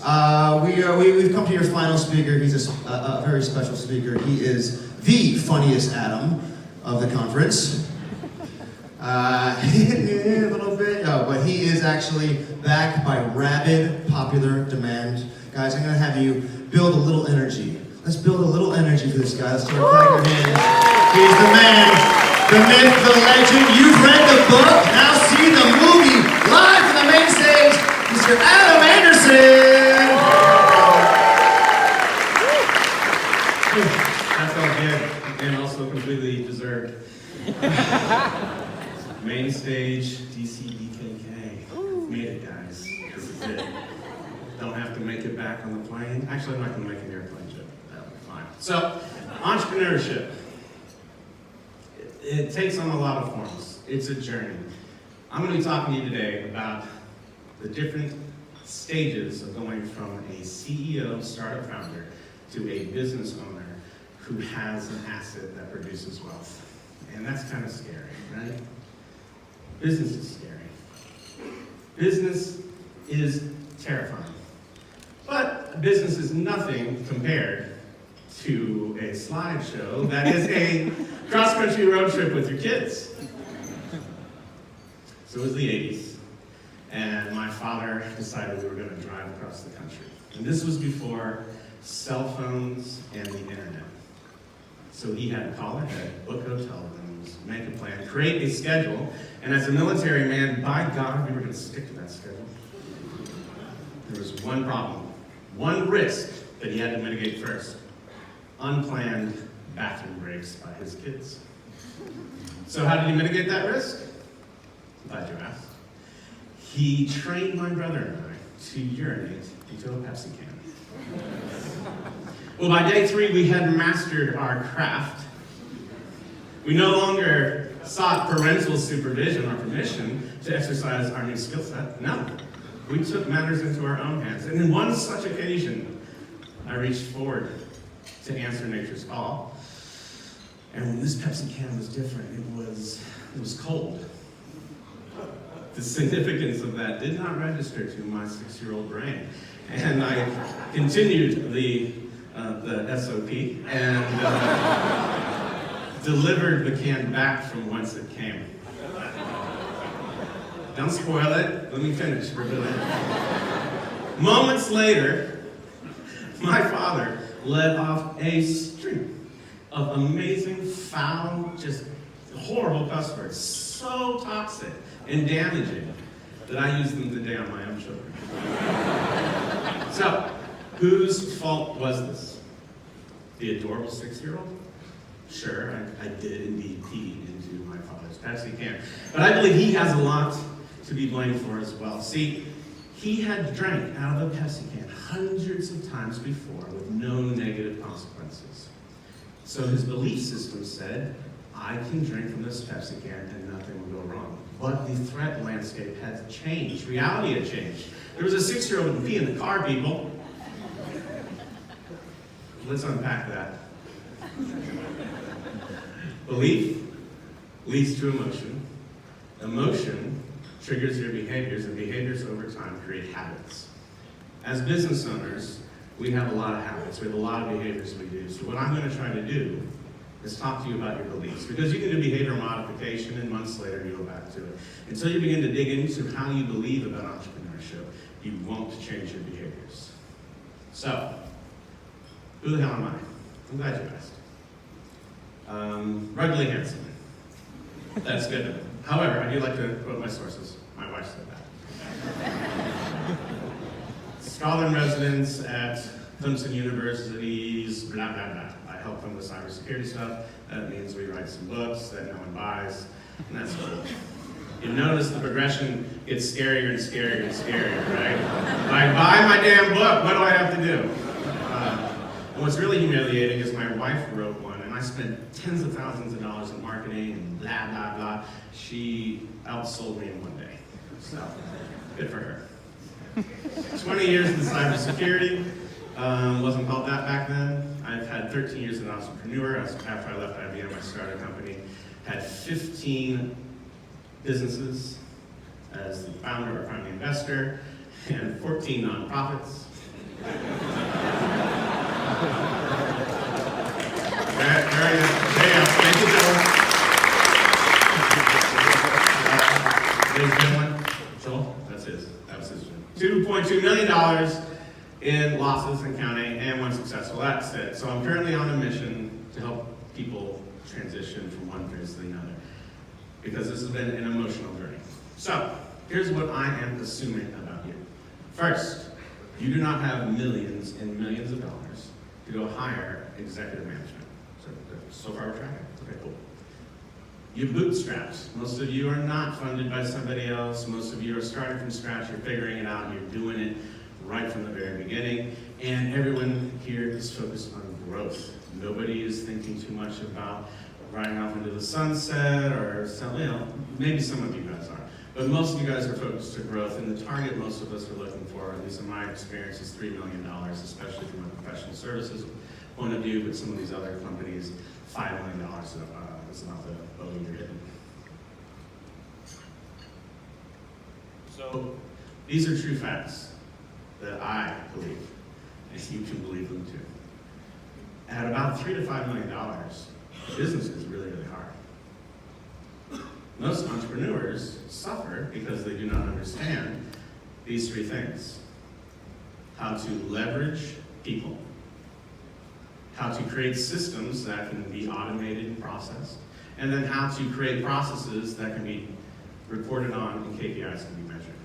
We've come to your final speaker. He's a very special speaker. He is the funniest Adam of the conference. A little bit, but he is actually back by rabid popular demand. Guys, I'm going to have you build a little energy. Let's build a little energy for this guy. Let's start clapping your hands. He's the man, the myth, the legend. You've read the book, now see the movie live from the main stage. Mr. Adam Anderson. That felt good, and also completely deserved. Main stage, DCBKK. Made it, guys. This is it. Don't have to make it back on the plane. Actually, I'm not going to make an airplane joke. That'll be fine. So, entrepreneurship. It takes on a lot of forms. It's a journey. I'm going to be talking to you today about the different stages of going from a CEO, startup founder, to a business owner who has an asset that produces wealth. And that's kind of scary, right? Business is scary. Business is terrifying. But business is nothing compared to a slideshow that is a cross-country road trip with your kids. So it was the 80s, and my father decided we were going to drive across the country. And this was before cell phones and the internet. So he had to call ahead, book hotel rooms, make a plan, create a schedule, and as a military man, by God, we were going to stick to that schedule. There was one problem, one risk that he had to mitigate first: unplanned bathroom breaks by his kids. So how did he mitigate that risk? Glad you asked. He trained my brother and I to urinate into a Pepsi can. Well, by day 3, we had mastered our craft. We no longer sought parental supervision or permission to exercise our new skill set. No, we took matters into our own hands. And in one such occasion, I reached forward to answer nature's call. And when this Pepsi can was different, it was cold. The significance of that did not register to my 6-year-old brain. And I continued the SOP and delivered the can back from whence it came. Don't spoil it. Let me finish for a minute. Moments later, my father led off a string of amazing, foul, just horrible cuss words, so toxic and damaging that I used them today on my own children. So, whose fault was this? The adorable 6-year-old? Sure, I did indeed pee into my father's Pepsi can. But I believe he has a lot to be blamed for as well. See, he had drank out of a Pepsi can hundreds of times before with no negative consequences. So his belief system said, I can drink from this Pepsi can and nothing will go wrong. But the threat landscape had changed. Reality had changed. There was a 6-year-old who pee in the car, people. Let's unpack that. Belief leads to emotion. Emotion triggers your behaviors, and behaviors over time create habits. As business owners, we have a lot of habits. We have a lot of behaviors we do. So what I'm going to try to do is talk to you about your beliefs. Because you can do behavioral modification, and months later you go back to it. Until you begin to dig into how you believe about entrepreneurship, you won't change your behaviors. So, who the hell am I? I'm glad you asked. Ruggedly handsome. That's good. However, I do like to quote my sources. My wife said that. Scholar in residence at Clemson University's blah, blah, blah. I help them with cybersecurity stuff. That means we write some books that no one buys, and that's cool. You notice the progression gets scarier and scarier and scarier, right? If I buy my damn book, what do I have to do? And what's really humiliating is my wife wrote one, and I spent tens of thousands of dollars in marketing and blah, blah, blah. She outsold me in one day. So, good for her. 20 years in cybersecurity. Wasn't called that back then. I've had 13 years as an entrepreneur. After I left IBM, I started a company. Had 15 businesses as the founder or founding investor, and 14 nonprofits. Very good. Thank you, Joel. Ladies and gentlemen, Joel, that was his $2.2 million in losses and counting, and one successful. That's it. So I'm currently on a mission to help people transition from one phase to another, because this has been an emotional journey. So here's what I am assuming about you. First, you do not have millions and millions of dollars to go hire executive management. So far we're tracking. Okay, cool. You bootstrapped. Most of you are not funded by somebody else. Most of you are starting from scratch. You're figuring it out. You're doing it right from the very beginning. And everyone here is focused on growth. Nobody is thinking too much about riding off into the sunset or something. Maybe some of you guys are. But most of you guys are focused to growth, and the target most of us are looking for, at least in my experience, is $3 million, especially from a professional services point of view, but some of these other companies, $5 million is not the boat you're hitting. So these are true facts that I believe, and you can believe them too. At about $3 to $5 million, business is really, really hard. Most entrepreneurs suffer because they do not understand these three things: how to leverage people, how to create systems that can be automated and processed, and then how to create processes that can be reported on and KPIs can be measured.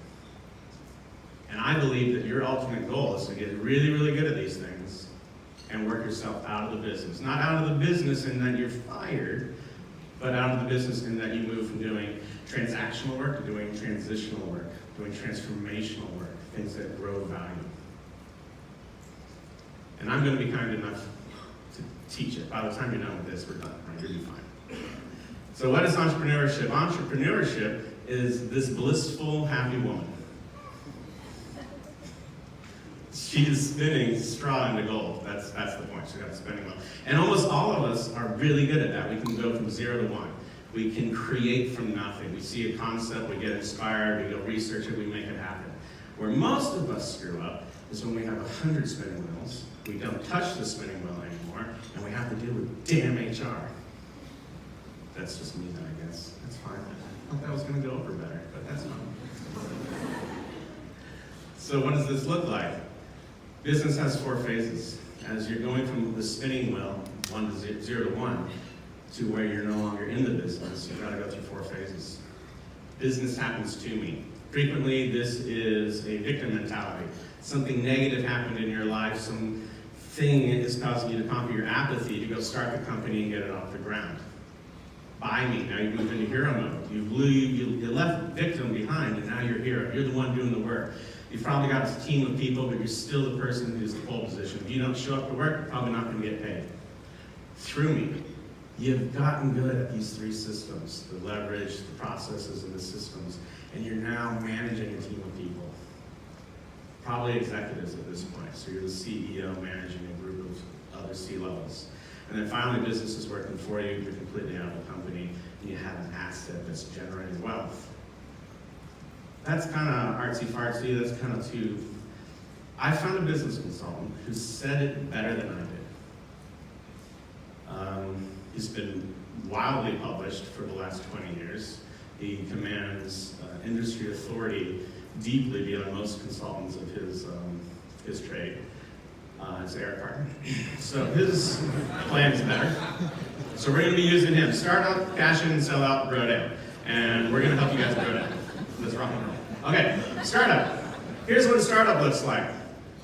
And I believe that your ultimate goal is to get really, really good at these things and work yourself out of the business. Not out of the business in that you're fired, but out of the business in that you move from doing transactional work to doing transitional work, doing transformational work, things that grow value. And I'm going to be kind enough to teach it. By the time you're done with this, we're done, right? You'll be fine. So what is entrepreneurship? Entrepreneurship is this blissful, happy woman. She is spinning straw into gold. That's the point. She's got a spinning wheel. And almost all of us are really good at that. We can go from 0 to 1. We can create from nothing. We see a concept, we get inspired, we go research it, we make it happen. Where most of us screw up is when we have 100 spinning wheels, we don't touch the spinning wheel anymore, and we have to deal with damn HR. That's just me then, I guess. That's fine. I thought that was going to go over better, but that's fine. So what does this look like? Business has 4 phases. As you're going from the spinning wheel, 0 to 1, to where you're no longer in the business, you've got to go through 4 phases. Business happens to me. Frequently, this is a victim mentality. Something negative happened in your life, some thing is causing you to conquer your apathy to go start the company and get it off the ground. Buy me. Now you've moved into hero mode. You left victim behind, and now you're hero. You're the one doing the work. You've probably got a team of people, but you're still the person who's the pole position. If you don't show up to work, you're probably not going to get paid. Through me, you've gotten good at these 3 systems: the leverage, the processes, and the systems. And you're now managing a team of people. Probably executives at this point. So you're the CEO managing a group of other C-levels. And then finally, business is working for you. You're completely out of the company, and you have an asset that's generating wealth. That's kind of artsy-fartsy. That's kind of too... I found a business consultant who said it better than I did. He's been wildly published for the last 20 years. He commands industry authority deeply beyond most consultants of his trade. It's Eric Carter. So his plan is better. So we're going to be using him. Start up, cash in, sell out, grow down. And we're going to help you guys grow down. Let's rock and roll. Okay, startup. Here's what a startup looks like.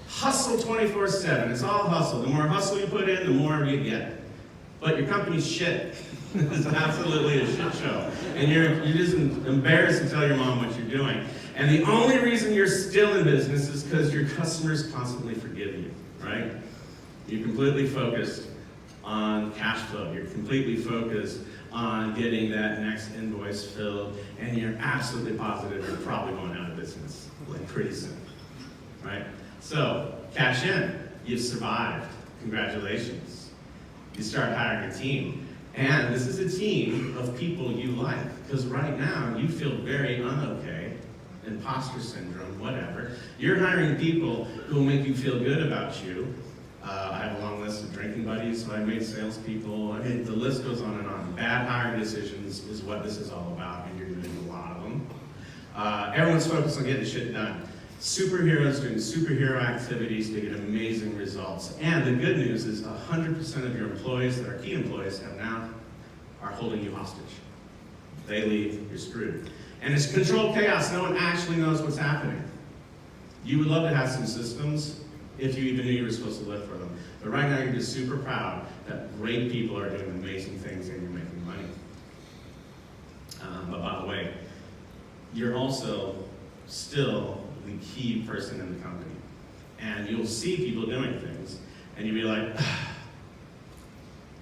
Hustle 24/7. It's all hustle. The more hustle you put in, the more you get. But your company's shit. It's absolutely a shit show. And you're just embarrassed to tell your mom what you're doing. And the only reason you're still in business is because your customers constantly forgive you, right? You're completely focused on cash flow. You're completely focused on getting that next invoice filled, and you're absolutely positive you're probably going out of business, like pretty soon, right? So, cash in. You've survived. Congratulations. You start hiring a team. And this is a team of people you like, because right now you feel very unokay imposter syndrome, whatever. You're hiring people who will make you feel good about you. I have a long list of drinking buddies, so I made salespeople. I mean, the list goes on and on. Bad hiring decisions is what this is all about, and you're doing a lot of them. Everyone's focused on getting shit done. Superheroes doing superhero activities to get amazing results. And the good news is 100% of your employees that are key employees are holding you hostage. They leave, you're screwed. And it's controlled chaos. No one actually knows what's happening. You would love to have some systems if you even knew you were supposed to live for them. But right now you're just super proud that great people are doing amazing things and you're making money. But by the way, you're also still the key person in the company. And you'll see people doing things, and you'll be like,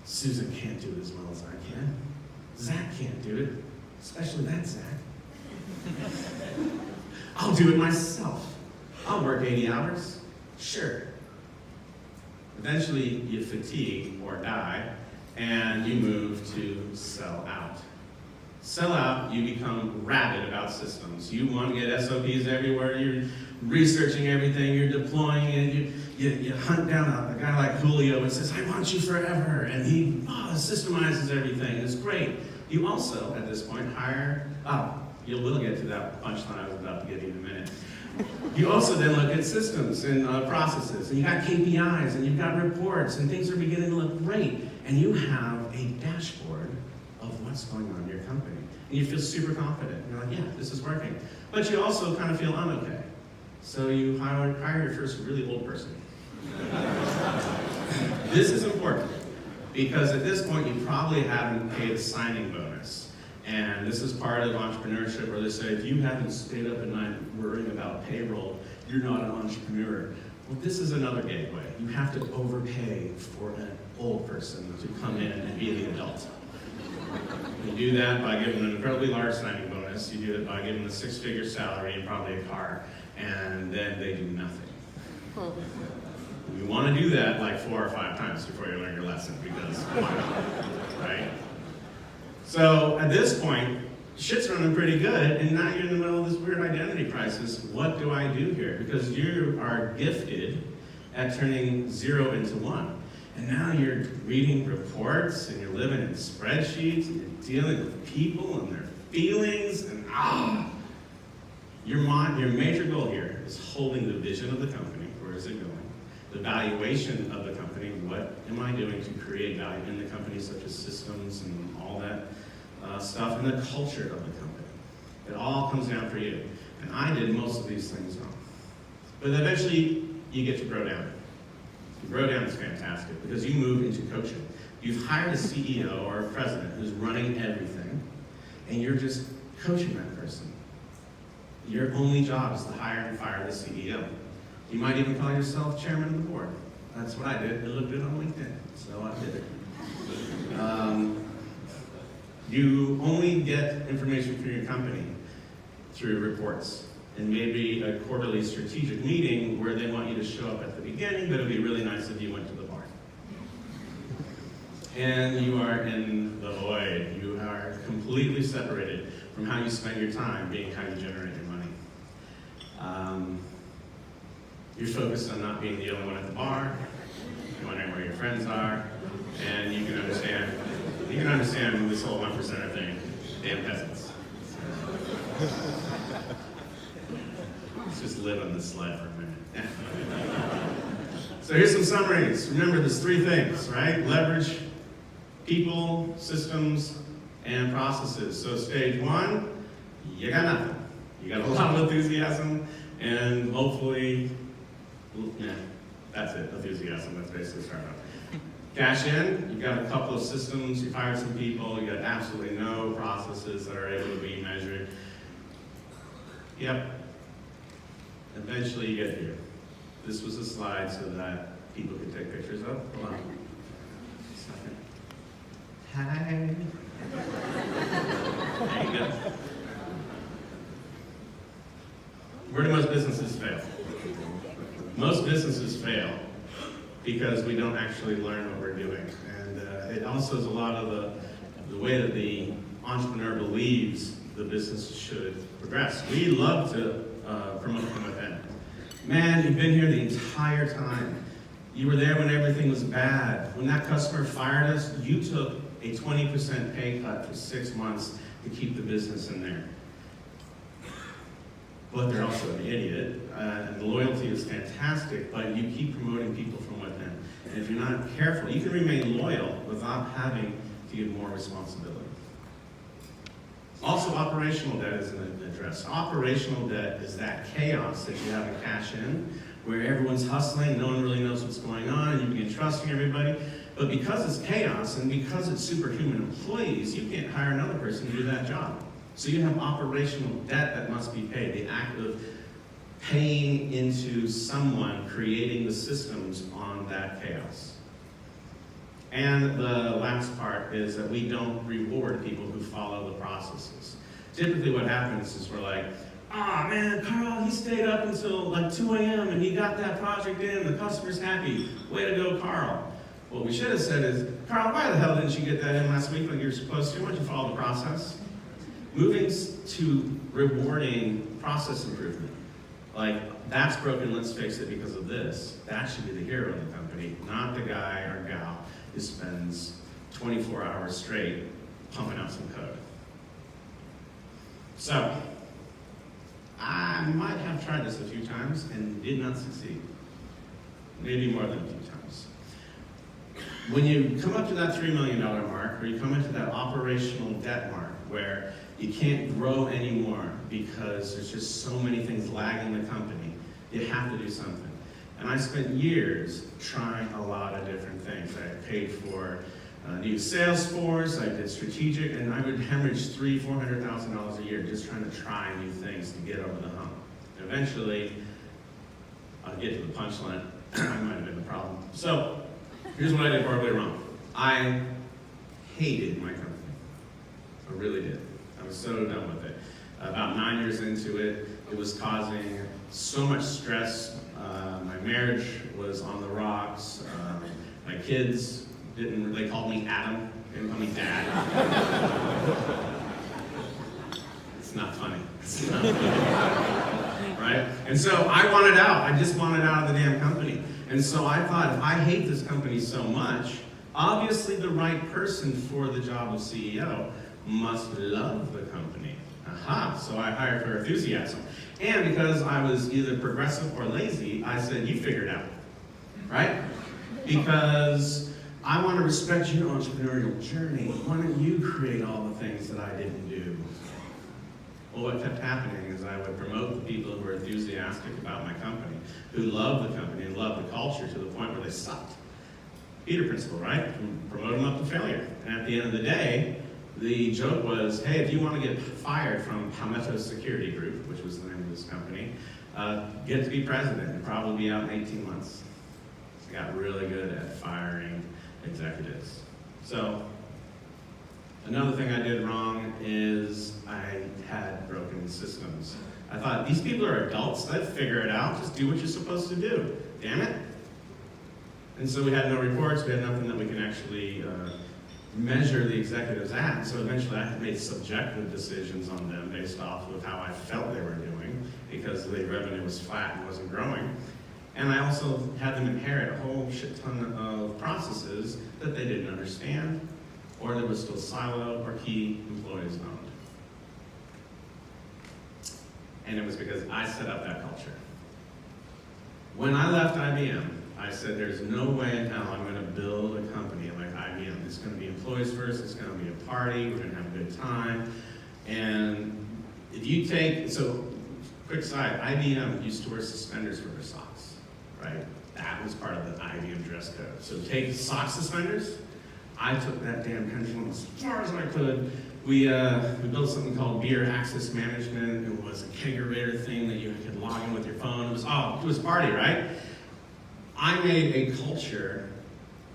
Susan can't do it as well as I can. Zach can't do it, especially that Zach. I'll do it myself. I'll work 80 hours. Sure. Eventually, you fatigue or die, and you move to sell out. Sell out, you become rabid about systems. You want to get SOPs everywhere. You're researching everything. You're deploying it. You hunt down a guy like Julio and says, I want you forever. And he systemizes everything. It's great. You also, at this point, hire, we'll get to that punchline I was about to get in a minute. You also then look at systems and processes, and you got KPIs, and you've got reports, and things are beginning to look great. And you have a dashboard of what's going on in your company. And you feel super confident. You're like, yeah, this is working. But you also kind of feel okay. So you hire your first really old person. This is important because at this point you probably haven't paid a signing bonus. And this is part of entrepreneurship where they say, if you haven't stayed up at night worrying about payroll, you're not an entrepreneur. Well, this is another gateway. You have to overpay for an old person to come in and be the adult. You do that by giving them an incredibly large signing bonus. You do it by giving them a 6-figure salary and probably a car, and then they do nothing. You want to do that like 4 or 5 times before you learn your lesson, because why not, right? So at this point, shit's running pretty good, and now you're in the middle of this weird identity crisis. What do I do here? Because you are gifted at turning 0 into 1. And now you're reading reports, and you're living in spreadsheets, and you're dealing with people and their feelings, and your major goal here is holding the vision of the company. Where is it going? The valuation of the company. What am I doing to create value in the company, such as systems and all that stuff, and the culture of the company. It all comes down for you. And I did most of these things wrong. But eventually, you get to grow down. Grow down is fantastic because you move into coaching. You've hired a CEO or a president who's running everything, and you're just coaching that person. Your only job is to hire and fire the CEO. You might even call yourself chairman of the board. That's what I did. It looked good on LinkedIn, so I did it. You only get information from your company through reports. And maybe a quarterly strategic meeting where they want you to show up at the beginning, but it would be really nice if you went to the bar. And you are in the void. You are completely separated from how you spend your time being how you generate your money. You're focused on not being the only one at the bar, you're wondering where your friends are, and you can understand this whole 1%er thing. Damn peasants. Let's just live on this slide for a minute. So here's some summaries. Remember, there's 3 things, right? Leverage, people, systems, and processes. So stage 1, you got nothing. You got a lot of enthusiasm, and hopefully, that's it, enthusiasm. That's basically startup. Cash in, you've got a couple of systems, you've hired some people, you got absolutely no processes that are able to be measured. Yep. Eventually you get here. This was a slide so that people could take pictures of. Hold on. Second. Hi. There you go. Where do most businesses fail? Most businesses fail because we don't actually learn what we're doing. And it also is a lot of the way that the entrepreneur believes the business should progress. We love to promote from within. Man, you've been here the entire time. You were there when everything was bad. When that customer fired us, you took a 20% pay cut for 6 months to keep the business in there. But they're also an idiot, and the loyalty is fantastic, but you keep promoting people from within. And if you're not careful, you can remain loyal without having to give more responsibility. Also, operational debt is addressed. Operational debt is that chaos that you have to cash in, where everyone's hustling, no one really knows what's going on, and you begin trusting everybody. But because it's chaos, and because it's superhuman employees, you can't hire another person to do that job. So you have operational debt that must be paid, the act of paying into someone creating the systems on that chaos. And the last part is that we don't reward people who follow the processes. Typically what happens is we're like, ah, man, Carl, he stayed up until like 2 a.m. and he got that project in, the customer's happy. Way to go, Carl. What we should have said is, Carl, why the hell didn't you get that in last week like you were supposed to? Why didn't you follow the process? Moving to rewarding process improvement. Like, that's broken, let's fix it because of this. That should be the hero of the company, not the guy or gal who spends 24 hours straight pumping out some code. So, I might have tried this a few times and did not succeed. Maybe more than a few times. When you come up to that $3 million mark, or you come into that operational debt mark, where you can't grow anymore because there's just so many things lagging the company, you have to do something. And I spent years trying a lot of different things. I paid for a new sales force, I did strategic, and I would hemorrhage $300,000–$400,000 a year just trying to try new things to get over the hump. And eventually, I'll get to the punchline. I might have been the problem. So, here's what I did horribly wrong. I hated my company. I really did. I was so done with it. About 9 years into it, it was causing so much stress. My marriage was on the rocks. My kids they called me Adam, they didn't call me Dad. It's not funny. It's not funny. Right? And so I wanted out. I just wanted out of the damn company. And so I thought, if I hate this company so much, obviously the right person for the job of CEO must love the company. Aha, so I hired for enthusiasm. And because I was either progressive or lazy, I said, you figure it out, right? Because I want to respect your entrepreneurial journey. Why don't you create all the things that I didn't do? Well, what kept happening is I would promote the people who were enthusiastic about my company, who loved the company and loved the culture to the point where they sucked. Peter principle, right? Promote them up to failure. And at the end of the day, the joke was, hey, if you want to get fired from Palmetto Security Group, which was the name of this company, get to be president and probably be out in 18 months. I got really good at firing executives. So, another thing I did wrong is I had broken systems. I thought, these people are adults, they'll figure it out, just do what you're supposed to do. Damn it. And so we had no reports, we had nothing that we can actually measure the executives at. So eventually I had made subjective decisions on them based off of how I felt they were doing, because the revenue was flat and wasn't growing. And I also had them inherit a whole shit ton of processes that they didn't understand, or that was still siloed or key employees owned. And it was because I set up that culture. When I left IBM, I said, there's no way in hell I'm going to build a company like IBM. It's going to be employees first, it's going to be a party, we're going to have a good time. And if you take, so quick side, IBM used to wear suspenders for their socks, right? That was part of the IBM dress code. So take sock suspenders, I took that damn pendulum as far as I could. We built something called beer access management. It was a kegerator thing that you could log in with your phone. It was a party, right? I made a culture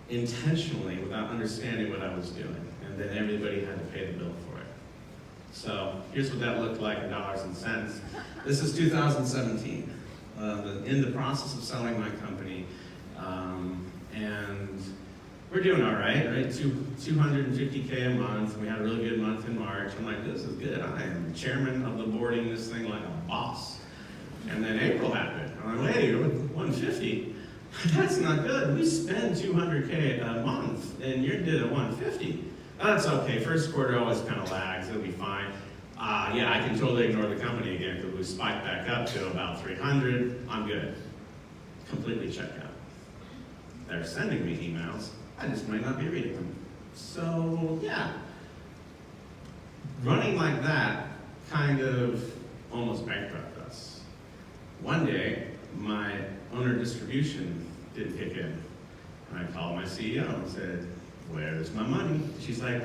intentionally without understanding what I was doing, and then everybody had to pay the bill for it. So here's what that looked like in dollars and cents. This is 2017. In the process of selling my company, and we're doing all right, right? 250K a month. We had a really good month in March. I'm like, this is good. I am chairman of the boarding this thing like a boss. And then April happened. I'm like, wait, 150? That's not good. We spend 200K a month, and you did a 150. That's okay. First quarter always kind of lags. It'll be fine. Yeah, I can totally ignore the company again because we spiked back up to about 300. I'm good. Completely checked out. They're sending me emails. I just might not be reading them. So, yeah. Running like that kind of almost bankrupted us. One day, my owner distribution didn't kick in. And I called my CEO and said, where's my money? She's like,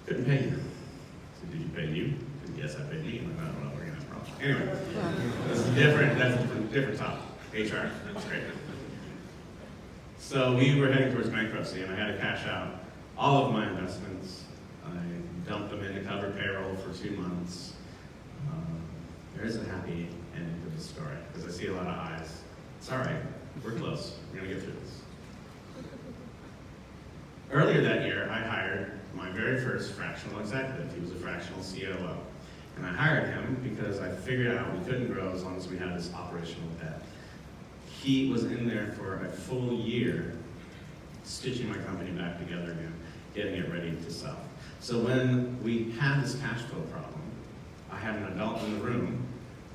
couldn't pay you. I said, did you pay you? I said, yes, I paid you. I'm like, I don't know, we're gonna have a problem. Anyway, that's different. That's a different topic. HR, that's great. So we were heading towards bankruptcy, and I had to cash out all of my investments. I dumped them in to cover payroll for 2 months. There is a happy ending to the story, because I see a lot of eyes. It's all right. We're close. We're going to get through this. Earlier that year, I hired my very first fractional executive. He was a fractional COO. And I hired him because I figured out we couldn't grow as long as we had this operational debt. He was in there for a full year, stitching my company back together again, getting it ready to sell. So when we had this cash flow problem, I had an adult in the room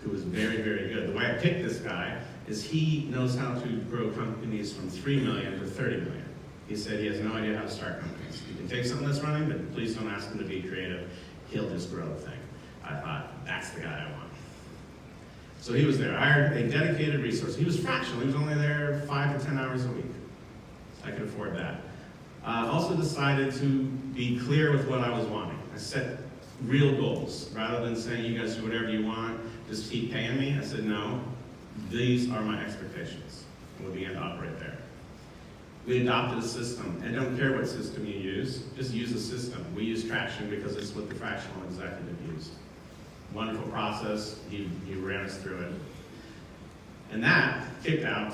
who was very, very good. The way I picked this guy is he knows how to grow companies from 3 million to 30 million. He said he has no idea how to start companies. You can take something that's running, but please don't ask him to be creative. He'll just grow the thing. I thought, that's the guy I want. So he was there. I hired a dedicated resource. He was fractional. He was only there 5 to 10 hours a week. I could afford that. Also decided to be clear with what I was wanting. I set real goals. Rather than saying, you guys do whatever you want, just keep paying me, I said, no, these are my expectations. And we began to operate there. We adopted a system. I don't care what system you use, just use a system. We use Traction because it's what the fractional executive used. Wonderful process, he ran us through it. And that kicked out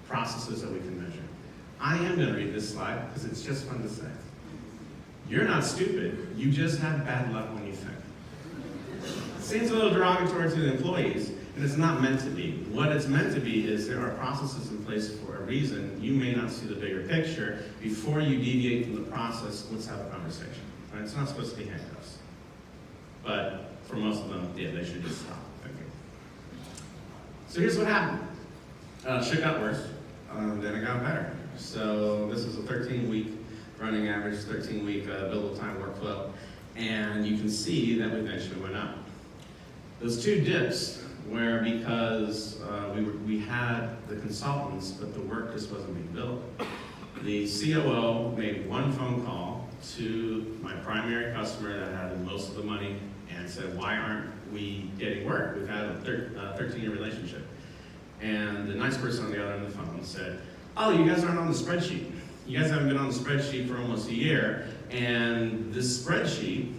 processes that we can measure. I am going to read this slide because it's just fun to say. You're not stupid, you just have bad luck when you think. It seems a little derogatory to the employees, and it's not meant to be. What it's meant to be is there are processes in place for a reason. You may not see the bigger picture. Before you deviate from the process, let's have a conversation. Right? It's not supposed to be handcuffs. But for most of them, yeah, they should just stop thinking. So here's what happened. Shit got worse, then it got better. So this is a 13-week running average, 13-week billable time workflow, and you can see that we eventually went up. Those two dips were because we had the consultants, but the work just wasn't being billed. The COO made one phone call to my primary customer that had most of the money and said, why aren't we getting work? We've had a 13-year relationship. And the nice person on the other end of the phone said, oh, you guys aren't on the spreadsheet. You guys haven't been on the spreadsheet for almost a year, and this spreadsheet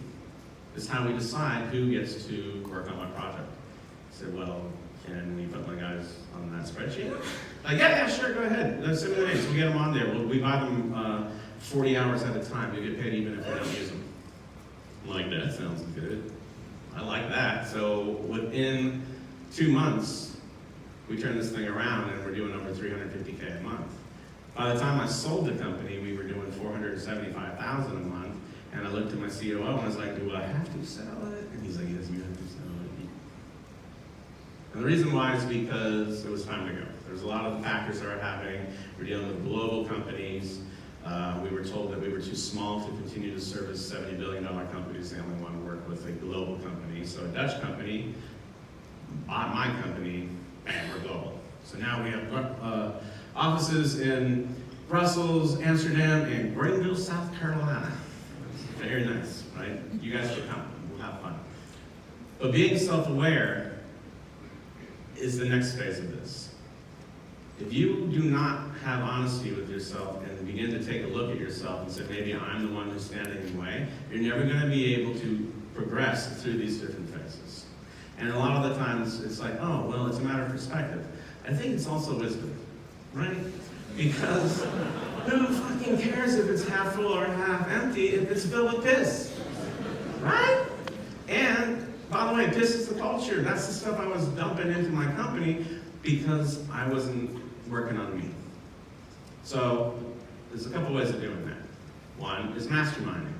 is how we decide who gets to work on my project. I said, well, can we put my guys on that spreadsheet? Like, yeah, sure, go ahead. Send me the names, we'll get them on there. We buy them 40 hours at a time. You get paid even if we don't use them. I'm like, that sounds good. I like that. So within 2 months, we turned this thing around and we're doing over 350K a month. By the time I sold the company, we were doing $475,000 a month, and I looked at my COO and I was like, do I have to sell it? And he's like, yes, you have to sell it. And the reason why is because it was time to go. There's a lot of factors that are happening. We're dealing with global companies. We were told that we were too small to continue to service $70 billion companies. They only want to work with a global company. So a Dutch company bought my company, and we're global. So now we have offices in Brussels, Amsterdam, and Greenville, South Carolina. Very nice, right? You guys should come. We'll have fun. But being self-aware is the next phase of this. If you do not have honesty with yourself and begin to take a look at yourself and say, maybe I'm the one who's standing in the way, you're never going to be able to progress through these different phases. And a lot of the times it's like, oh, well, it's a matter of perspective. I think it's also wisdom. right? Because who fucking cares if it's half full or half empty if it's filled with piss, right? And by the way, piss is the culture. That's the stuff I was dumping into my company because I wasn't working on me. So there's a couple ways of doing that. One is masterminding.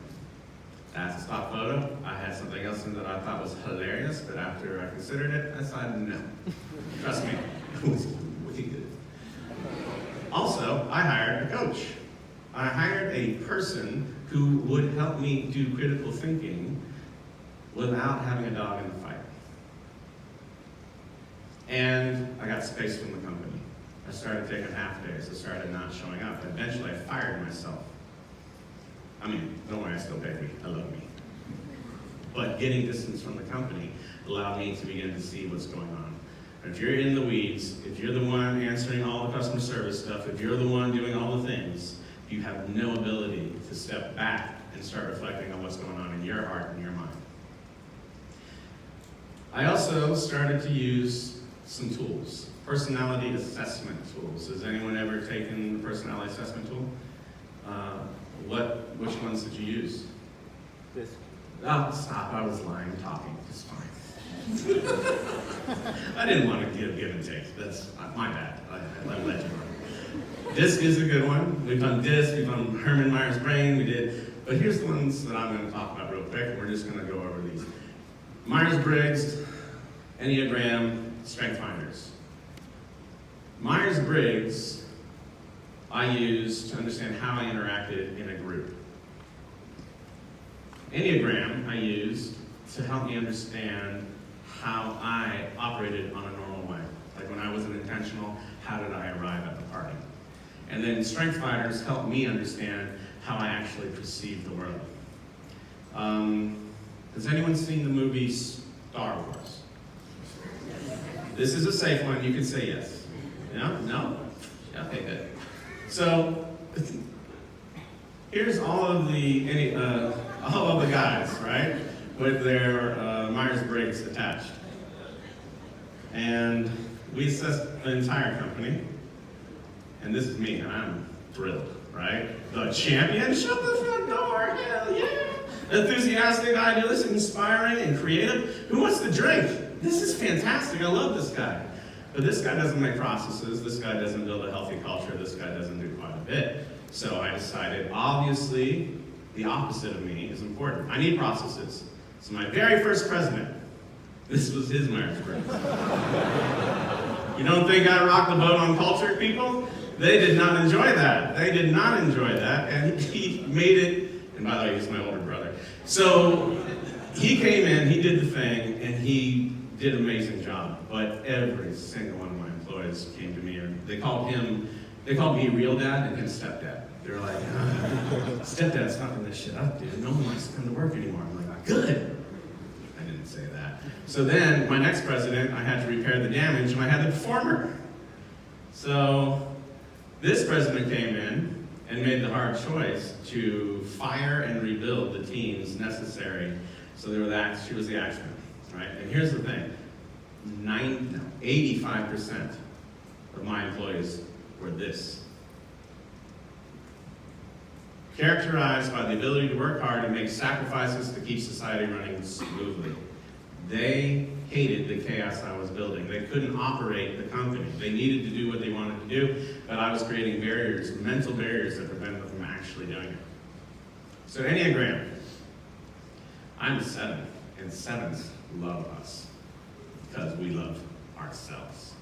That's a stock photo. I had something else in that I thought was hilarious, but after I considered it, I decided no. Trust me, it was way good. Also, I hired a coach. I hired a person who would help me do critical thinking without having a dog in the fight. And I got space from the company. I started taking half days. I started not showing up. Eventually, I fired myself. I mean, don't worry, I still pay me. I love me. But getting distance from the company allowed me to begin to see what's going on. If you're in the weeds, if you're the one answering all the customer service stuff, if you're the one doing all the things, you have no ability to step back and start reflecting on what's going on in your heart and your mind. I also started to use some tools, personality assessment tools. Has anyone ever taken the personality assessment tool? Which ones did you use? This. Oh, stop, I was lying, talking, it's fine. I didn't want to give and take, that's my bad, I let you know. DISC is a good one. We've done DISC, we've done Herman Myers-Briggs, we did, but here's the ones that I'm going to talk about real quick, and we're just going to go over these. Myers-Briggs, Enneagram, Strength Finders. Myers-Briggs, I use to understand how I interacted in a group. Enneagram, I used to help me understand how I operated on a normal way. Like when I wasn't intentional, how did I arrive at the party? And then Strength Finders helped me understand how I actually perceive the world. Has anyone seen the movie Star Wars? This is a safe one, you can say yes. No? No? Okay, good. So, here's all of the guys, right? With their Myers-Briggs attached. And we assessed the entire company. And this is me, and I'm thrilled, right? The champion, shut the front door, hell yeah! Enthusiastic, idealist, inspiring, and creative. Who wants to drink? This is fantastic, I love this guy. But this guy doesn't make processes, this guy doesn't build a healthy culture, this guy doesn't do quite a bit. So I decided, obviously, the opposite of me is important. I need processes. So my very first president, this was his Myers-Briggs. You don't think I rocked the boat on culture, people? They did not enjoy that. They did not enjoy that, and he made it, and by the way, he's my older brother. So he came in, he did the thing, and he did an amazing job. But every single one of my employees came to me, and they called me real dad and him stepdad. They were like, stepdad's fucking this shit up, dude. No one wants to come to work anymore. I'm like, good. I didn't say that. So then, my next president, I had to repair the damage, and I had the performer. So this president came in and made the hard choice to fire and rebuild the teams necessary. So she was the action, right? And here's the thing, 85% of my employees were this. Characterized by the ability to work hard and make sacrifices to keep society running smoothly. They hated the chaos I was building. They couldn't operate the company. They needed to do what they wanted to do, but I was creating barriers, mental barriers that prevented them from actually doing it. So Enneagram, I'm a 7, and 7s love us because we love ourselves.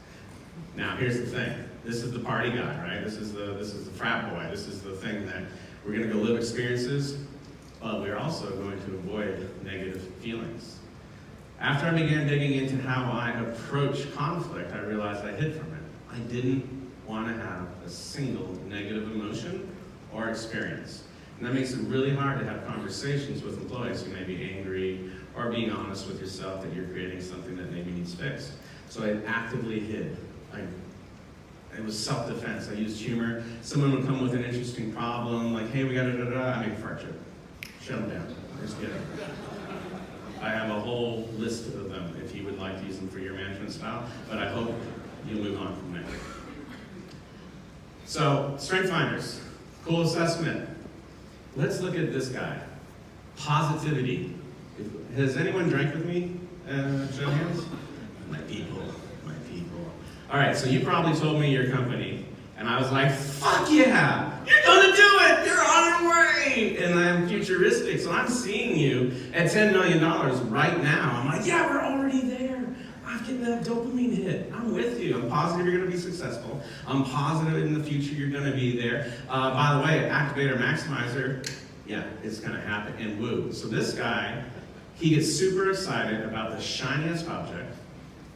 Now here's the thing. This is the party guy, right? This is the frat boy. This is the thing that we're going to go live experiences, but we're also going to avoid negative feelings. After I began digging into how I approach conflict, I realized I hid from it. I didn't want to have a single negative emotion or experience. And that makes it really hard to have conversations with employees who may be angry or being honest with yourself that you're creating something that maybe needs fixed. So I actively hid. It was self-defense. I used humor. Someone would come with an interesting problem, like, hey, we got da-da-da. I make a fart joke. Shut them down. Just get it. I have a whole list of them if you would like to use them for your management style, but I hope you'll move on from there. So, strength finders, cool assessment. Let's look at this guy. Positivity. Has anyone drank with me? Show hands? My people. All right, so you probably told me your company, and I was like, fuck yeah, you're gonna do it, you're on your way. And I'm futuristic, so I'm seeing you at $10 million right now. I'm like, yeah, we're already there. I'm getting that dopamine hit. I'm with you. I'm positive you're gonna be successful. I'm positive in the future you're gonna be there. By the way, activator maximizer, yeah, it's gonna happen, and woo. So this guy, he gets super excited about the shiniest object.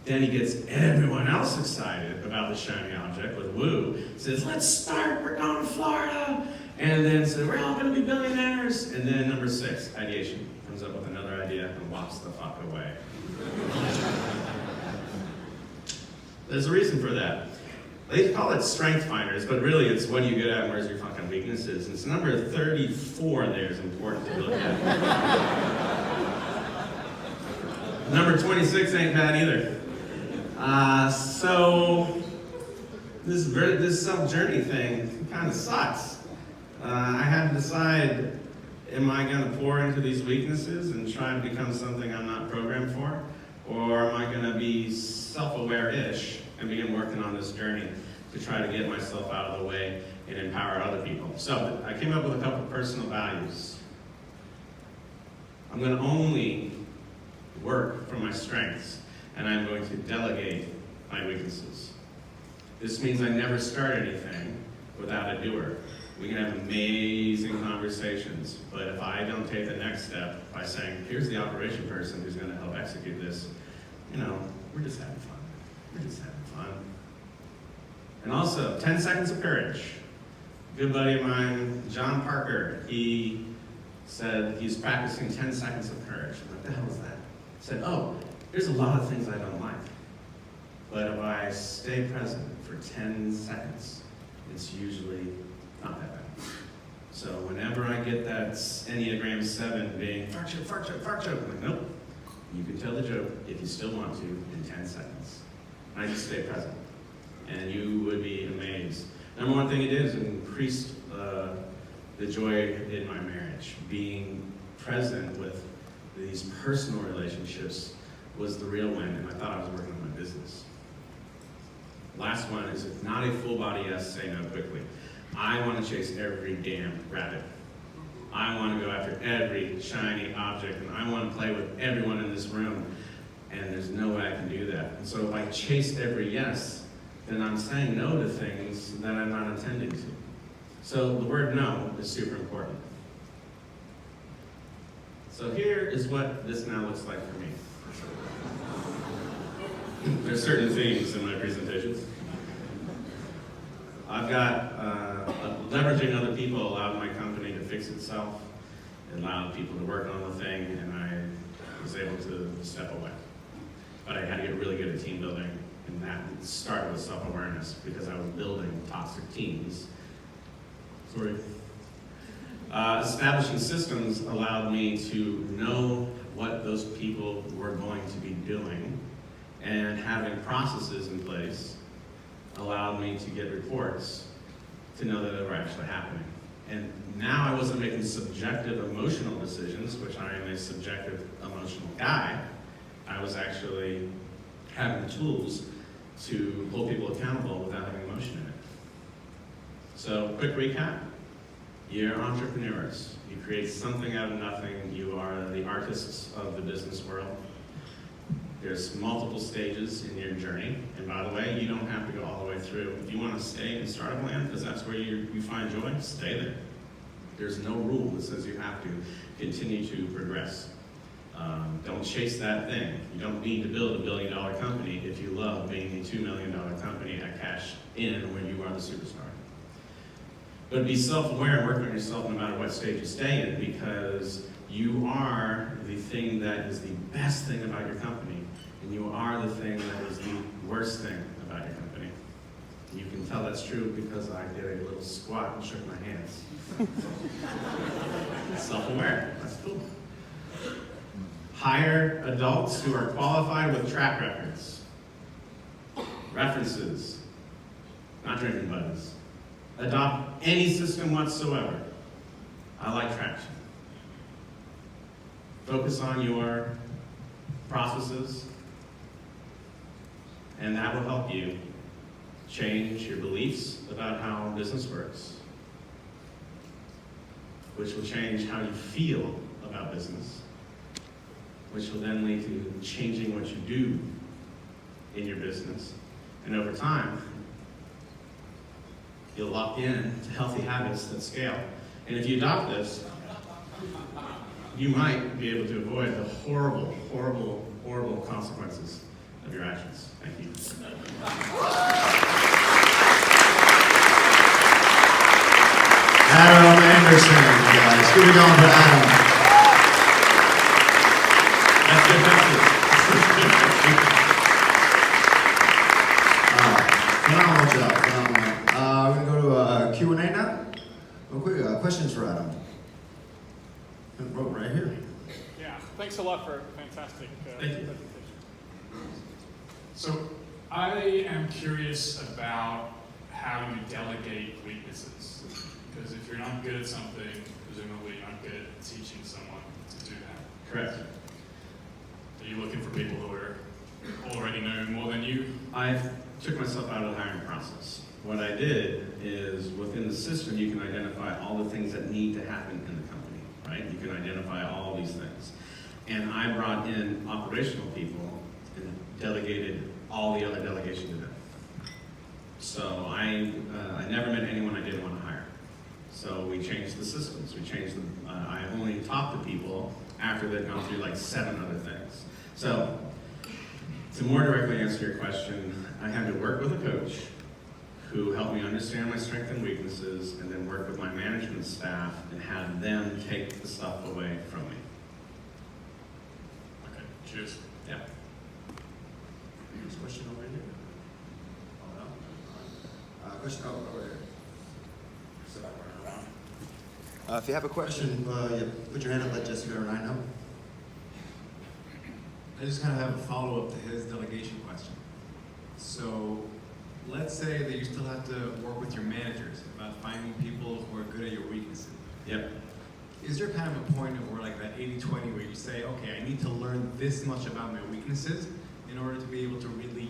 Then he gets everyone else excited about the shiny object with woo. Says, let's start, we're going to Florida. And then says, we're all going to be billionaires. And then number 6, ideation. Comes up with another idea and walks the fuck away. There's a reason for that. They call it strength finders, but really it's what are you good at and where's your fucking weaknesses. And it's number 34 there is important to look at. Number 26 ain't bad either. So this self-journey thing kind of sucks. I had to decide, am I going to pour into these weaknesses and try to become something I'm not programmed for? Or am I going to be self-aware-ish and begin working on this journey to try to get myself out of the way and empower other people? So I came up with a couple of personal values. I'm going to only work from my strengths, and I'm going to delegate my weaknesses. This means I never start anything without a doer. We can have amazing conversations, but if I don't take the next step by saying, here's the operation person who's going to help execute this, we're just having fun. We're just having fun. And also, 10 seconds of courage. A good buddy of mine, John Parker, he said he's practicing 10 seconds of courage. What the hell is that? He said, there's a lot of things I don't like. But if I stay present for 10 seconds, it's usually not that bad. So whenever I get that Enneagram 7 being, fart joke, I'm like, nope. You can tell the joke if you still want to in 10 seconds. And I just stay present. And you would be amazed. Number one thing it is, it increased the joy in my marriage. Being present with these personal relationships was the real win, and I thought I was working on my business. Last one is not a full body yes, say no quickly. I want to chase every damn rabbit. I want to go after every shiny object, and I want to play with everyone in this room, and there's no way I can do that. And so if I chase every yes, then I'm saying no to things that I'm not intending to. So the word no is super important. So here is what this now looks like for me. There's certain themes in my presentations. I've got leveraging other people allowed my company to fix itself. It allowed people to work on the thing, and I was able to step away. But I had to get really good at team building, and that started with self-awareness because I was building toxic teams. Establishing systems allowed me to know what those people were going to be doing, and having processes in place allowed me to get reports to know that they were actually happening. And now I wasn't making subjective emotional decisions, which I am a subjective emotional guy. I was actually having the tools to hold people accountable without having emotion in it. So, quick recap. You're entrepreneurs. You create something out of nothing. You are the artists of the business world. There's multiple stages in your journey. And by the way, you don't have to go all the way through. If you want to stay in startup land, because that's where you find joy, stay there. There's no rule that says you have to continue to progress. Don't chase that thing. You don't need to build a $1 billion company if you love being a $2 million company at cash in where you are the superstar. But be self-aware and work on yourself no matter what stage you stay in, because you are the thing that is the best thing about your company, and you are the thing that is the worst thing about your company. You can tell that's true because I did a little squat and shook my hands. Self-aware, that's cool. Hire adults who are qualified with track records. References, not drinking buddies. adopt any system whatsoever. I like traction. Focus on your processes, and that will help you change your beliefs about how business works, which will change how you feel about business, which will then lead to changing what you do in your business. And over time, you'll lock in to healthy habits that scale. And if you adopt this, you might be able to avoid the horrible, horrible, horrible consequences of your actions. Thank you. Adam Anderson, guys. Give it going for Adam. That's good message. Phenomenal job. Phenomenal. We're going to go to Q&A now. Real quick, questions for Adam. Right here. Yeah, thanks a lot for a fantastic presentation. So I am curious about how you delegate weaknesses. Because if you're not good at something, presumably you're not good at teaching someone to do that. Correct. Are you looking for people who are already know more than you? I took myself out of the hiring process. What I did is within the system, you can identify all the things that need to happen in the company, right? You can identify all these things. And I brought in operational people and delegated all the other delegation to them. So I never met anyone I didn't want to hire. So we changed the systems. We changed them. I only talked to people after they'd gone through like 7 other things. So to more directly answer your question, I had to work with a coach who helped me understand my strengths and weaknesses, and then work with my management staff and have them take the stuff away from me. Okay, cheers. Yeah. Next question over here. Oh, no. Question over here. If you have a question, put your hand up, let Jessica or I know. I just kind of have a follow-up to his delegation question. So let's say that you still have to work with your managers about finding people who are good at your weaknesses. Yep. Is there kind of a point of where like that 80-20 where you say, okay, I need to learn this much about my weaknesses in order to be able to really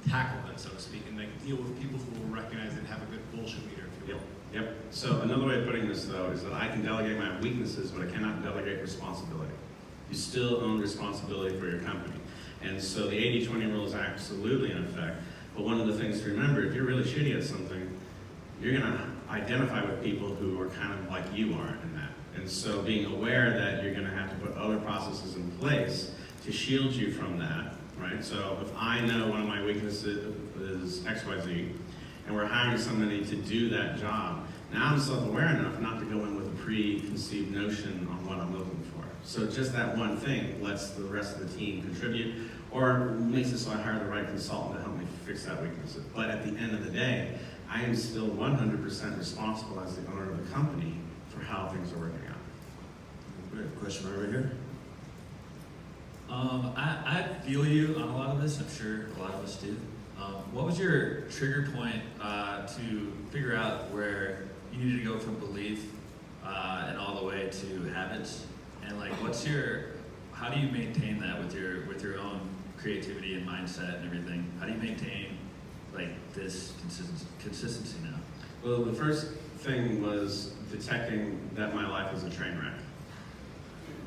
tackle them, so to speak, and like deal with people who will recognize and have a good bullshit leader, if you will? Yep. So another way of putting this, though, is that I can delegate my weaknesses, but I cannot delegate responsibility. You still own responsibility for your company. And so the 80-20 rule is absolutely in effect. But one of the things to remember, if you're really shitty at something, you're going to identify with people who are kind of like you are in that. And so being aware that you're going to have to put other processes in place to shield you from that, right? So if I know one of my weaknesses is XYZ, and we're hiring somebody to do that job, now I'm self-aware enough not to go in with a preconceived notion on what I'm looking for. So just that one thing lets the rest of the team contribute, or makes it so I hire the right consultant to help me fix that weakness. But at the end of the day, I am still 100% responsible as the owner of the company for how things are working out. We have a question right over here. I feel you on a lot of this. I'm sure a lot of us do. What was your trigger point to figure out where you needed to go from belief and all the way to habits? And like, how do you maintain that with your own creativity and mindset and everything? How do you maintain like this consistency now? Well, the first thing was detecting that my life is a train wreck,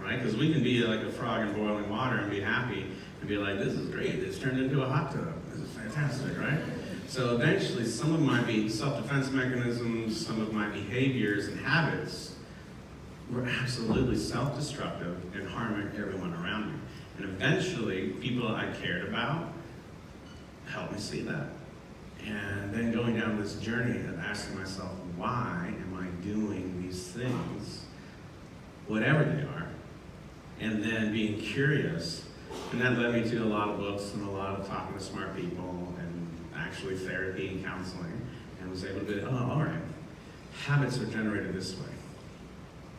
right? Because we can be like a frog in boiling water and be happy and be like, this is great, it's turned into a hot tub, this is fantastic, right? So eventually some of my self-defense mechanisms, some of my behaviors and habits were absolutely self-destructive and harming everyone around me. And eventually people I cared about helped me see that. And then going down this journey of asking myself, why am I doing these things, whatever they are, and then being curious. And that led me to a lot of books and a lot of talking to smart people and actually therapy and counseling, and was able to be, oh, all right, habits are generated this way.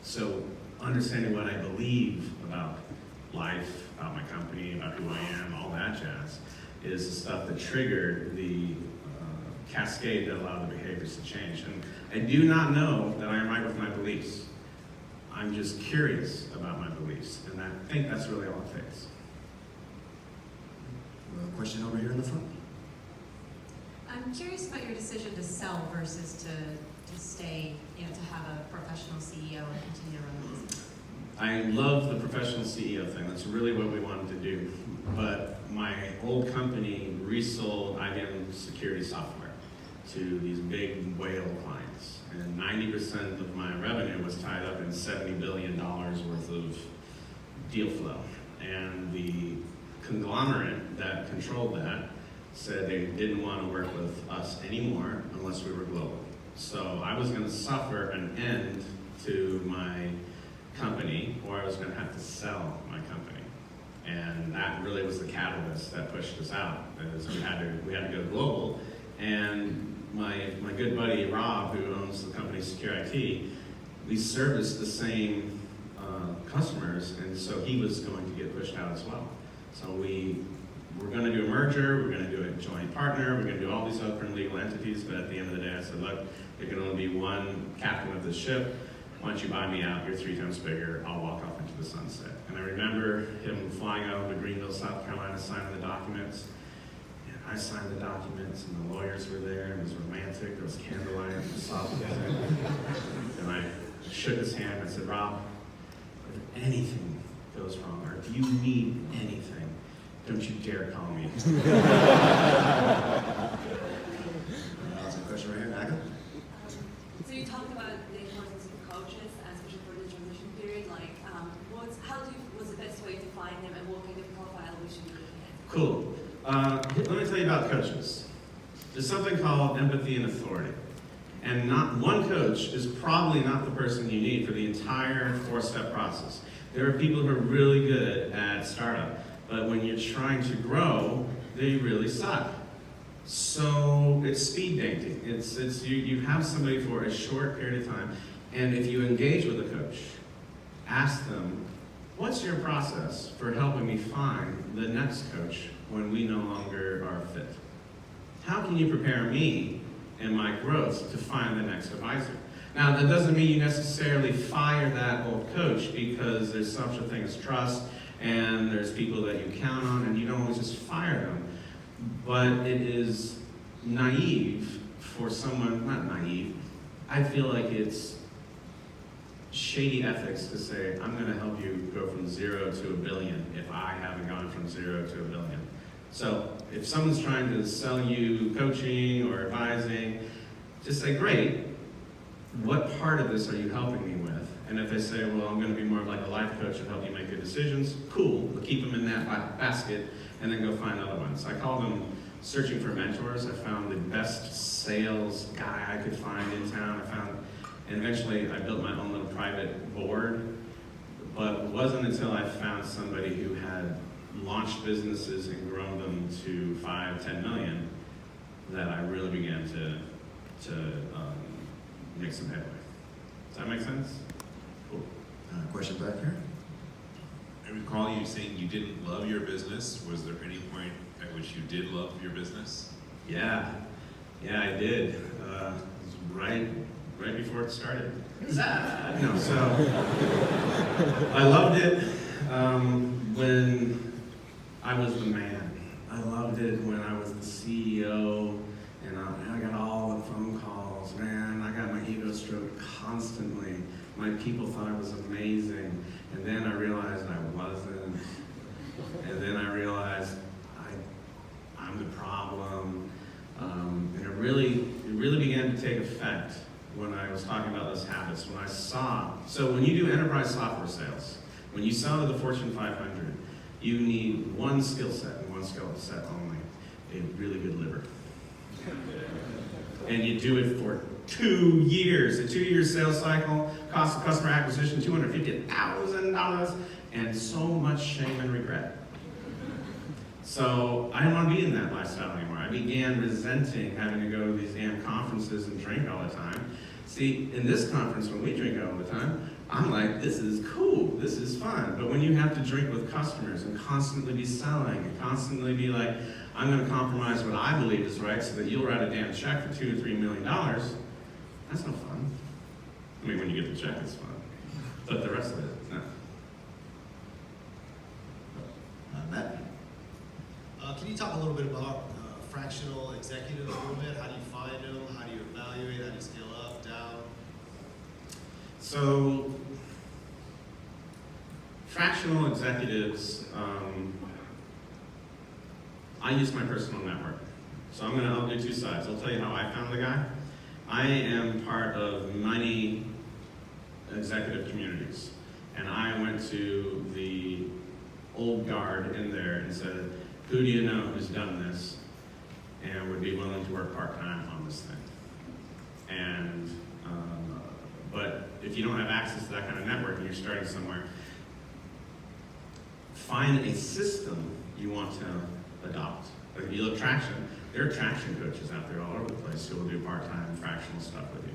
So understanding what I believe about life, about my company, about who I am, all that jazz, is the stuff that triggered the cascade that allowed the behaviors to change. And I do not know that I am right with my beliefs. I'm just curious about my beliefs, and I think that's really all it takes. A question over here in the front. I'm curious about your decision to sell versus to stay, to have a professional CEO and continue to run the business. I love the professional CEO thing. That's really what we wanted to do. But my old company resold IBM security software to these big whale clients. And 90% of my revenue was tied up in $70 billion worth of deal flow. And the conglomerate that controlled that said they didn't want to work with us anymore unless we were global. So I was going to suffer an end to my company, or I was going to have to sell my company. And that really was the catalyst that pushed us out. Is we had to go global. And my good buddy Rob, who owns the company Secure IT, we service the same customers, and so he was going to get pushed out as well. So we're going to do a merger, we're going to do a joint partner, we're going to do all these other legal entities, but at the end of the day I said, look, there can only be one captain of this ship. Why don't you buy me out? You're 3 times bigger. I'll walk off into the sunset. And I remember him flying out of Greenville, South Carolina, signing the documents. And I signed the documents, and the lawyers were there, and it was romantic. There was candlelight, and the soft music. And I shook his hand and said, Rob, if anything goes wrong, or if you need anything, don't you dare call me. That's a question right here, Naga. So you talked about the importance of coaches, especially for the transition period. Like, what's the best way to find them, and what kind of profile we should be looking at? Cool. Let me tell you about coaches. There's something called empathy and authority. And not one coach is probably not the person you need for the entire 4-step process. There are people who are really good at startup, but when you're trying to grow, they really suck. So it's speed dating. You have somebody for a short period of time, and if you engage with a coach, ask them, what's your process for helping me find the next coach when we no longer are fit? How can you prepare me and my growth to find the next advisor? Now, that doesn't mean you necessarily fire that old coach, because there's such a thing as trust, and there's people that you count on, and you don't always just fire them. But it is naive for someone, not naive, I feel like it's shady ethics to say, I'm going to help you go from 0 to $1 billion if I haven't gone from 0 to $1 billion. So if someone's trying to sell you coaching or advising, just say, great, what part of this are you helping me with? And if they say, well, I'm going to be more like a life coach and help you make good decisions, cool, we'll keep them in that basket and then go find other ones. I call them searching for mentors. I found the best sales guy I could find in town. And eventually I built my own little private board, but it wasn't until I found somebody who had launched businesses and grown them to 5, 10 million that I really began to make some headway. Does that make sense? Cool. Question back here. I recall you saying you didn't love your business. Was there any point at which you did love your business? Yeah, I did. It was right before it started. No, so I loved it when I was the man. I loved it when I was the CEO, and I got all the phone calls. Man, I got my ego stroked constantly. My people thought I was amazing, and then I realized I wasn't, and then I realized I'm the problem, and it really began to take effect when I was talking about those habits. When I saw, so when you do enterprise software sales, when you sell to the Fortune 500, you need one skill set and one skill set only: a really good liver. And you do it for 2 years. A 2-year sales cycle, cost of customer acquisition $250,000, and so much shame and regret. So I didn't want to be in that lifestyle anymore. I began resenting having to go to these damn conferences and drink all the time. See, in this conference, when we drink all the time, I'm like, this is cool, this is fun. But when you have to drink with customers and constantly be selling and constantly be like, I'm gonna compromise what I believe is right so that you'll write a damn check for $2 or $3 million, that's no fun. I mean, when you get the check, it's fun. But the rest of it, no. Matt? Can you talk a little bit about fractional executives a little bit? How do you find them? How do you evaluate? How do you scale up, down? So, fractional executives, I use my personal network. So I'll do two sides. I'll tell you how I found the guy. I am part of many executive communities. And I went to the old guard in there and said, who do you know who's done this and would be willing to work part-time on this thing? And, but if you don't have access to that kind of network and you're starting somewhere, find a system you want to adopt. Like if you look Traction, there are Traction coaches out there all over the place who will do part-time fractional stuff with you.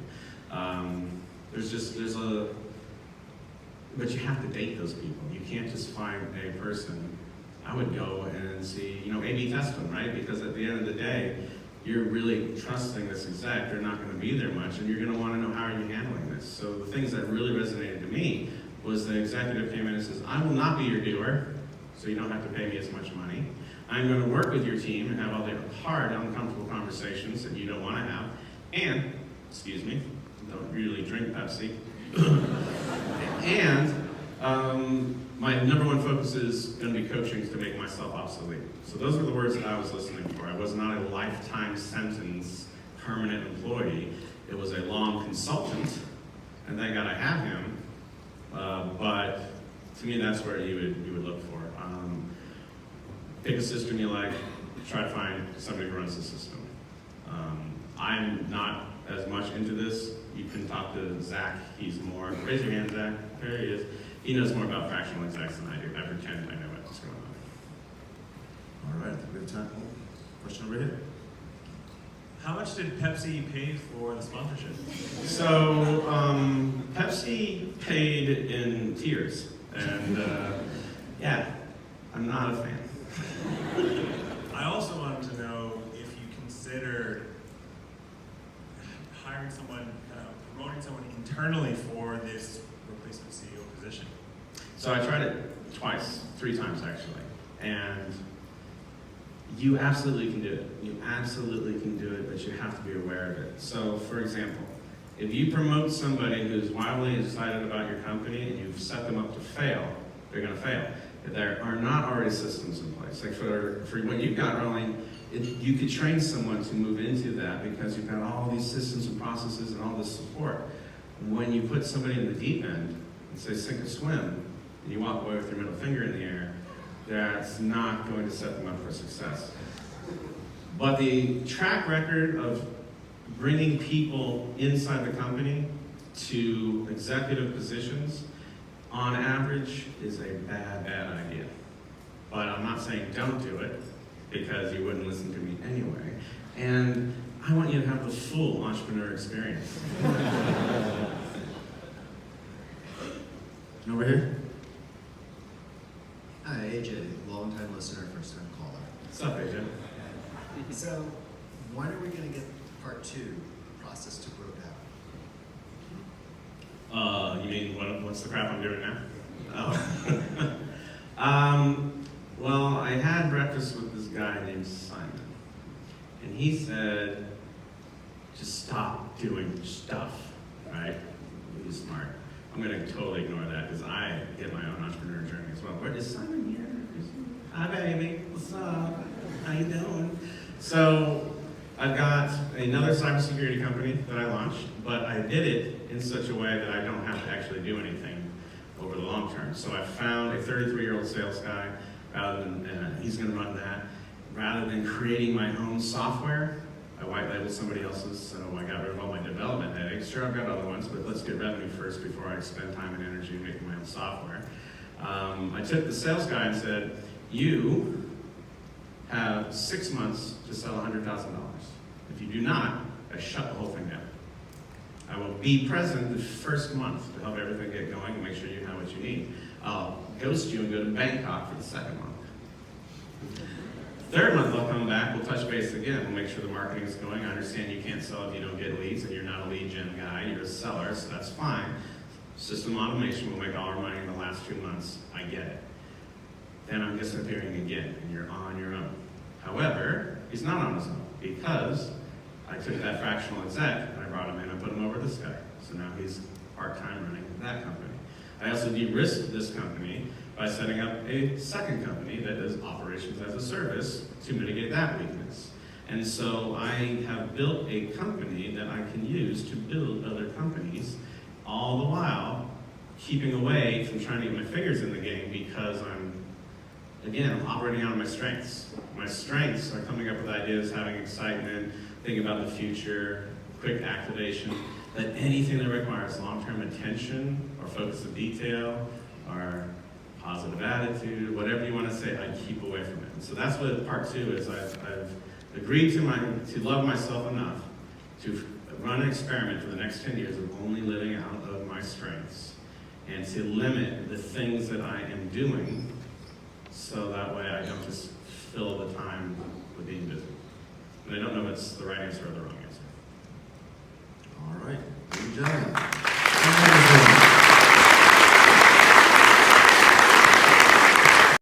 But you have to date those people. You can't just find a person. I would go and see, A/B test them, right? Because at the end of the day, you're really trusting this exec. They're not going to be there much, and you're going to want to know how are you handling this. So the things that really resonated to me was the executive came in and says, I will not be your doer, so you don't have to pay me as much money. I'm going to work with your team and have all the hard, uncomfortable conversations that you don't want to have. And, excuse me, don't really drink Pepsi. And my number one focus is going to be coaching to make myself obsolete. So those are the words that I was listening for. I was not a lifetime sentence permanent employee. It was a long consultant, and thank God I have him. But to me, that's where you would look for. Pick a system you like. Try to find somebody who runs the system. I'm not as much into this. You can talk to Zach. He's more. Raise your hand, Zach. There he is. He knows more about fractional execs than I do. I pretend I know what's going on. All right, I think we have time. Question over here. How much did Pepsi pay for the sponsorship? So, Pepsi paid in tears. And, yeah, I'm not a fan. I also wanted to know if you considered hiring someone, promoting someone internally for this replacement CEO position. So I tried it three times actually, and you absolutely can do it. You absolutely can do it, but you have to be aware of it. So, for example, if you promote somebody who's wildly excited about your company and you've set them up to fail, they're going to fail. There are not already systems in place. Like for what you've got rolling, you could train someone to move into that because you've got all these systems and processes and all this support. When you put somebody in the deep end and say sink or swim, and you walk away with your middle finger in the air, that's not going to set them up for success. But the track record of bringing people inside the company to executive positions, on average, is a bad idea. But I'm not saying don't do it, because you wouldn't listen to me anyway. And I want you to have the full entrepreneur experience. Over here. Hi, AJ, long-time listener, first-time caller. What's up, AJ? So, when are we going to get part 2, process to grow down? You mean what's the crap I'm doing now? Oh. Well, I had breakfast with this guy named Simon, and he said, just stop doing stuff, right? Really smart. I'm going to totally ignore that because I get my own entrepreneur journey as well. Where is Simon here? Hi, baby. What's up? How you doing? So I've got another cybersecurity company that I launched, but I did it in such a way that I don't have to actually do anything over the long term. So I found a 33-year-old sales guy, rather than he's going to run that. Rather than creating my own software, I white labeled somebody else's, so I got rid of all my development headaches. Sure, I've got other ones, but let's get revenue first before I spend time and energy making my own software. I took the sales guy and said, you have 6 months to sell $100,000. If you do not, I shut the whole thing down. I will be present the first month to help everything get going and make sure you have what you need. I'll ghost you and go to Bangkok for the second month. Third month, I'll come back, we'll touch base again, we'll make sure the marketing is going. I understand you can't sell if you don't get leads, and you're not a lead gen guy, you're a seller, so that's fine. System automation will make all our money in the last 2 months, I get it. Then I'm disappearing again, and you're on your own. However, he's not on his own, because I took that fractional exec, and I brought him in and put him over this guy. So now he's part-time running that company. I also de-risked this company by setting up a second company that does operations as a service to mitigate that weakness. And so I have built a company that I can use to build other companies, all the while keeping away from trying to get my fingers in the game, because I'm operating out of my strengths. My strengths are coming up with ideas, having excitement, thinking about the future, quick activation, that anything that requires long-term attention or focus of detail or positive attitude, whatever you want to say, I keep away from it. And so that's what part 2 is. I've agreed to love myself enough to run an experiment for the next 10 years of only living out of my strengths, and to limit the things that I am doing, so that way I don't just fill the time with being busy. And I don't know if it's the right answer or the wrong answer. All right, good job.